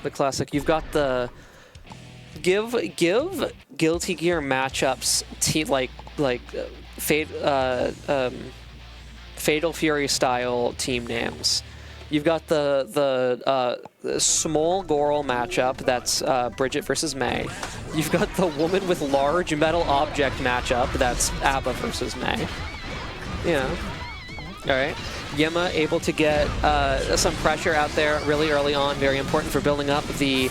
The classic. You've got the give Guilty Gear matchups Fatal Fury style team names. You've got the small Goral matchup, that's Bridget versus May. You've got the woman with large metal object matchup, that's A.B.A versus May. Yeah. All right. Yemma able to get some pressure out there really early on, very important for building up the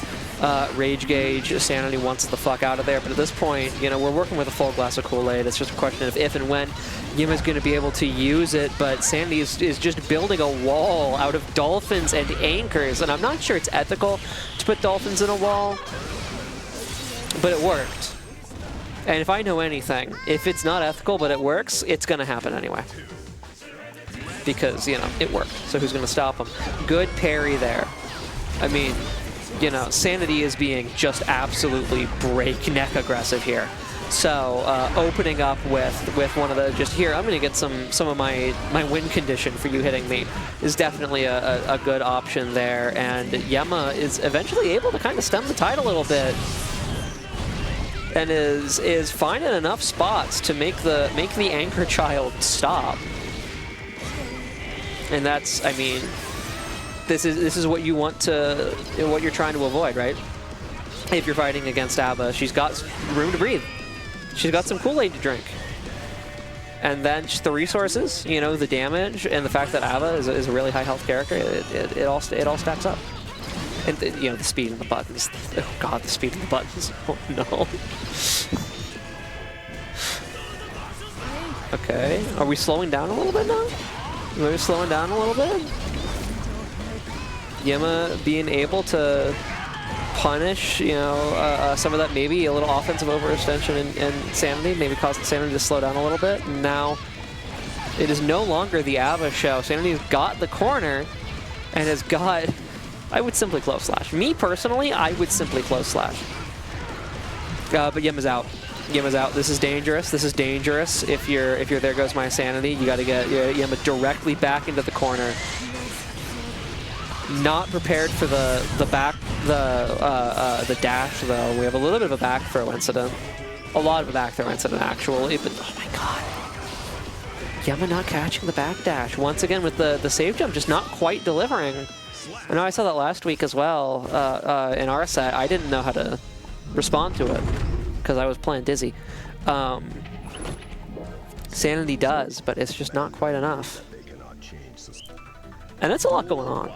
rage gauge. Sanity wants the fuck out of there, but at this point, you know, we're working with a full glass of Kool-Aid. It's just a question of if and when Yemma's going to be able to use it, but Sanity is just building a wall out of dolphins and anchors, and I'm not sure it's ethical to put dolphins in a wall, but it worked. And if I know anything, if it's not ethical but it works, it's going to happen anyway. Because, you know, it worked. So who's going to stop him? Good parry there. I mean, you know, Sanity is being just absolutely breakneck aggressive here. So opening up with one of the, just here, I'm going to get some of my win condition for you hitting me is definitely a good option there. And Yemma is eventually able to kind of stem the tide a little bit. And is finding enough spots to make the anchor child stop. And that's, I mean, this is what you want to, what you're trying to avoid, right? If you're fighting against A.B.A, she's got room to breathe. She's got some Kool-Aid to drink. And then just the resources, you know, the damage, and the fact that A.B.A is a really high health character, it all stacks up. And you know, the speed and the buttons. Oh god, the speed and the buttons. Oh no. Okay, are we slowing down a little bit now? Maybe slowing down a little bit? Yemma being able to punish, you know, some of that, maybe a little offensive overextension and Sanity, maybe causing Sanity to slow down a little bit. And now it is no longer the A.B.A show. Sanity's got the corner and has got, I would simply close slash. Me personally, I would simply close slash. But Yemma's out. Yemma's out. This is dangerous. This is dangerous. If you're ThereGoesMySanity, you got to get Yemma directly back into the corner. Not prepared for the dash though. We have a little bit of a back throw incident. A lot of a back throw incident actually. But oh my god, Yemma not catching the back dash once again with the save jump, just not quite delivering. I know I saw that last week as well in our set. I didn't know how to respond to it because I was playing Dizzy. Sanity does, but it's just not quite enough. And it's a lot going on.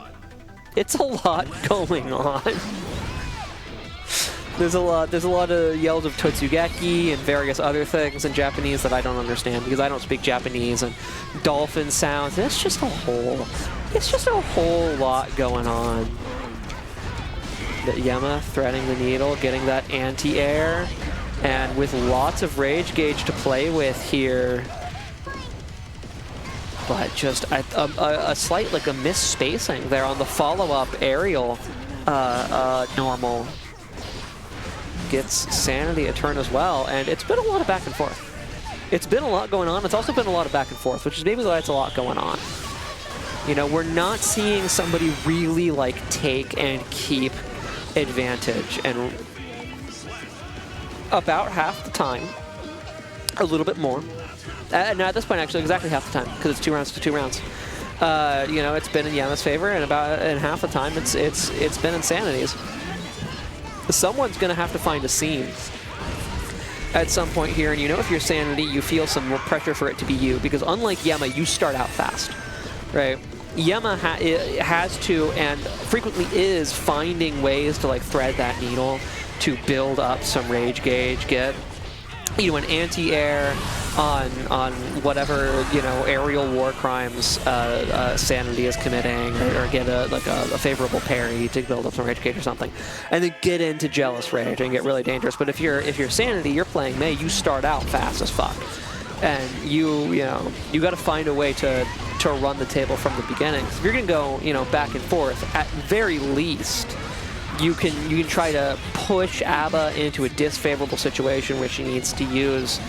It's a lot going on. There's a lot of yells of Totsugeki and various other things in Japanese that I don't understand because I don't speak Japanese, and dolphin sounds. It's just a whole lot going on. The Yemma threading the needle, getting that anti-air, and with lots of rage gauge to play with here. But just a slight, like a misspacing there on the follow-up aerial normal. Gets Sanity a turn as well, and it's been a lot of back and forth. It's been a lot going on. It's also been a lot of back and forth, which is maybe why it's a lot going on. You know, we're not seeing somebody really like take and keep advantage, and about half the time, a little bit more. No, at this point, actually, exactly half the time, because it's 2 rounds to 2 rounds. You know, it's been in Yemma's favor, and about half the time, it's been in Sanity's. Someone's going to have to find a seam at some point here, and you know if you're Sanity, you feel some more pressure for it to be you, because unlike Yemma, you start out fast, right? Yemma has to, and frequently is, finding ways to like thread that needle to build up some rage gauge, get, you know, an anti-air on whatever, you know, aerial war crimes Sanity is committing, or get a favorable parry to build up some rage gauge or something, and then get into jealous rage and get really dangerous. But if you're Sanity, you're playing May, you start out fast as fuck, and you got to find a way to run the table from the beginning. So if you're gonna go, you know, back and forth, at very least, you can try to push A.B.A into a disfavorable situation where she needs to use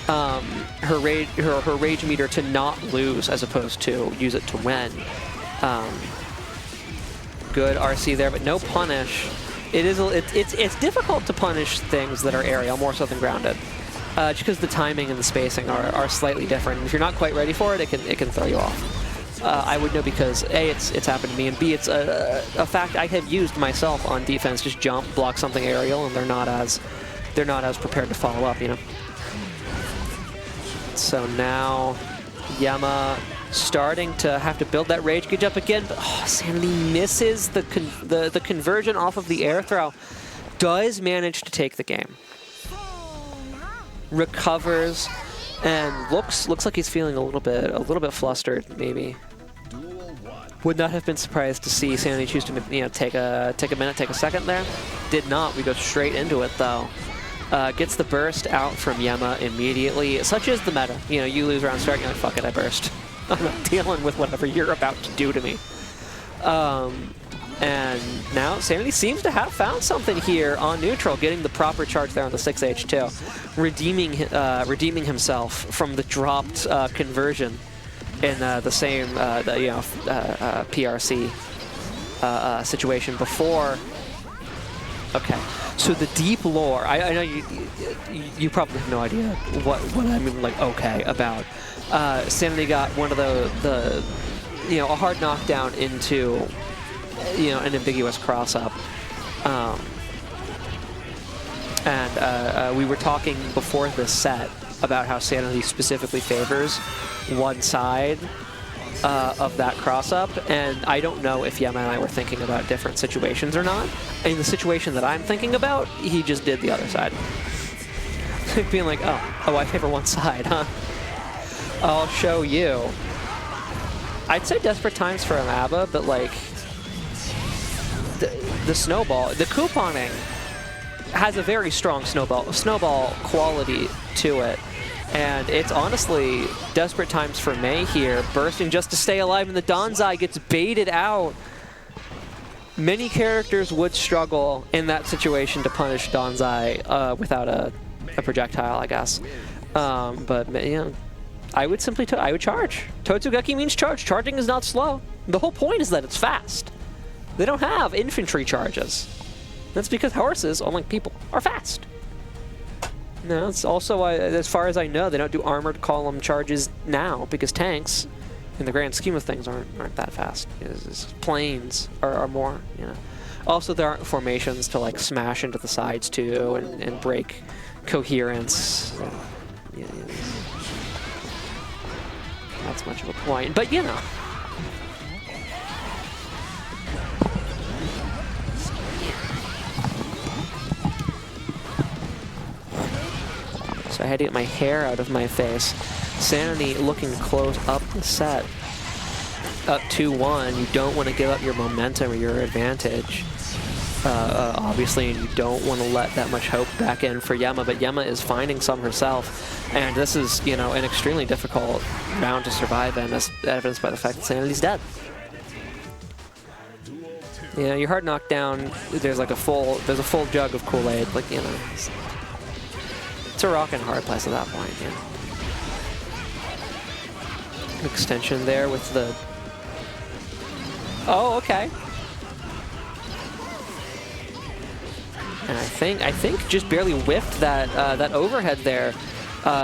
her rage meter to not lose as opposed to use it to win. good RC there, but no punish. It's difficult to punish things that are aerial more so than grounded, just because the timing and the spacing are slightly different. If you're not quite ready for it, it can throw you off. I would know because A, it's happened to me, and B, it's a fact I have used myself on defense. Just jump, block something aerial, and they're not as prepared to follow up, you know. So now Yemma starting to have to build that rage gauge up again, but Sanity misses the conversion off of the air throw. Does manage to take the game. Recovers and looks like he's feeling a little bit flustered, maybe. Would not have been surprised to see Sanity choose to, you know, take a minute, take a second there. Did not. We go straight into it though. Gets the burst out from Yemma immediately. Such is the meta. You know, you lose round start, you're like, fuck it, I burst. I'm not dealing with whatever you're about to do to me. And now Sanity seems to have found something here on neutral, getting the proper charge there on the 6H2, redeeming himself from the dropped conversion in the same PRC situation before. Okay, so the deep lore. I know you probably have no idea what I mean, like, okay, about. Sanity got one of the a hard knockdown into an ambiguous cross up, and we were talking before this set about how Sanity specifically favors one side of that cross up, and I don't know if Yemma and I were thinking about different situations or not. In the situation that I'm thinking about, he just did the other side. Being like, oh, I favor one side, huh? I'll show you. I'd say desperate times for an A.B.A, but like the snowball, the couponing has a very strong snowball quality to it. And it's honestly desperate times for May here, bursting just to stay alive, and the Donzai gets baited out. Many characters would struggle in that situation to punish Donzai without a projectile, I guess. But yeah, I would charge. Totsugeki means charge. Charging is not slow. The whole point is that it's fast. They don't have infantry charges. That's because horses, unlike people, are fast. No, it's also, as far as I know, they don't do armored column charges now because tanks, in the grand scheme of things, aren't that fast. Planes are more, you know. Also, there aren't formations to like smash into the sides too and break coherence. Yeah, that's much of a point, but you know. So I had to get my hair out of my face. Sanity looking close up the set. Up 2-1, you don't want to give up your momentum or your advantage. Obviously, and you don't want to let that much hope back in for Yemma, but Yemma is finding some herself. And this is, you know, an extremely difficult round to survive in, as evidenced by the fact that Sanity's dead. You know, your hard knockdown, there's a full jug of Kool-Aid, like, you know. It's a rock and hard place at that point, yeah. Extension there with the... Oh, okay. And I think just barely whiffed that overhead there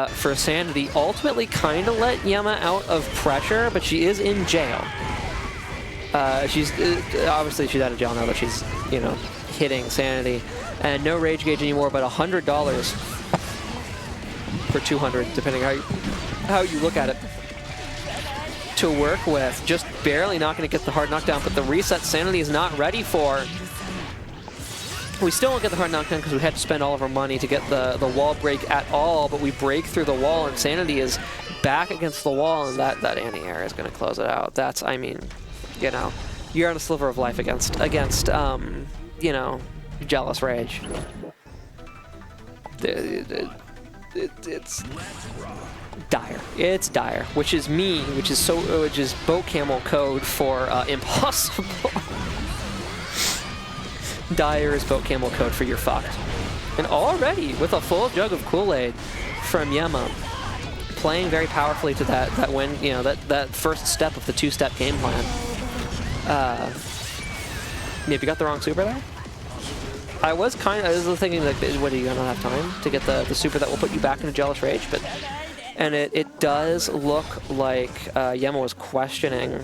for Sanity. Ultimately kind of let Yemma out of pressure, but she is in jail. She's obviously she's out of jail now that she's, you know, hitting Sanity. And no rage gauge anymore, but $100 for 200, depending how you look at it, to work with. Just barely not going to get the hard knockdown, but the reset Sanity is not ready for. We still won't get the hard knockdown because we had to spend all of our money to get the wall break at all, but we break through the wall and Sanity is back against the wall, and that anti-air is going to close it out. That's, I mean, you know, you're on a sliver of life against you know, Jealous Rage. It's dire. It's dire, which is boat camel code for impossible. Dire is boat camel code for you're fucked. And already with a full jug of Kool-Aid from Yemma, playing very powerfully to that win, you know, that first step of the two-step game plan. Maybe got the wrong super there. I was thinking, like, what, are you gonna have time to get the super that will put you back into Jealous Rage? But and it does look like Yemma was questioning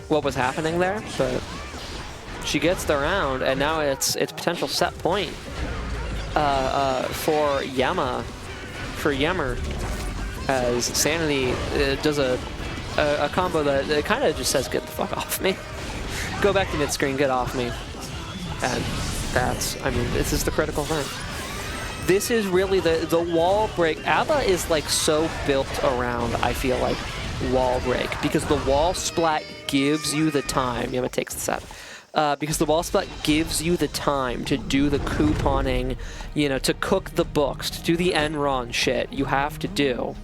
what was happening there, but she gets the round, and now it's potential set point for Yemma, as Sanity does a combo that kind of just says, get the fuck off me. Go back to mid-screen, get off me. And that's, I mean, this is the critical thing. This is really the wall break. A.B.A is like so built around, I feel like, wall break, because the wall splat gives you the time. Yemma takes the set. Because the wall splat gives you the time to do the couponing, you know, to cook the books, to do the end run shit you have to do.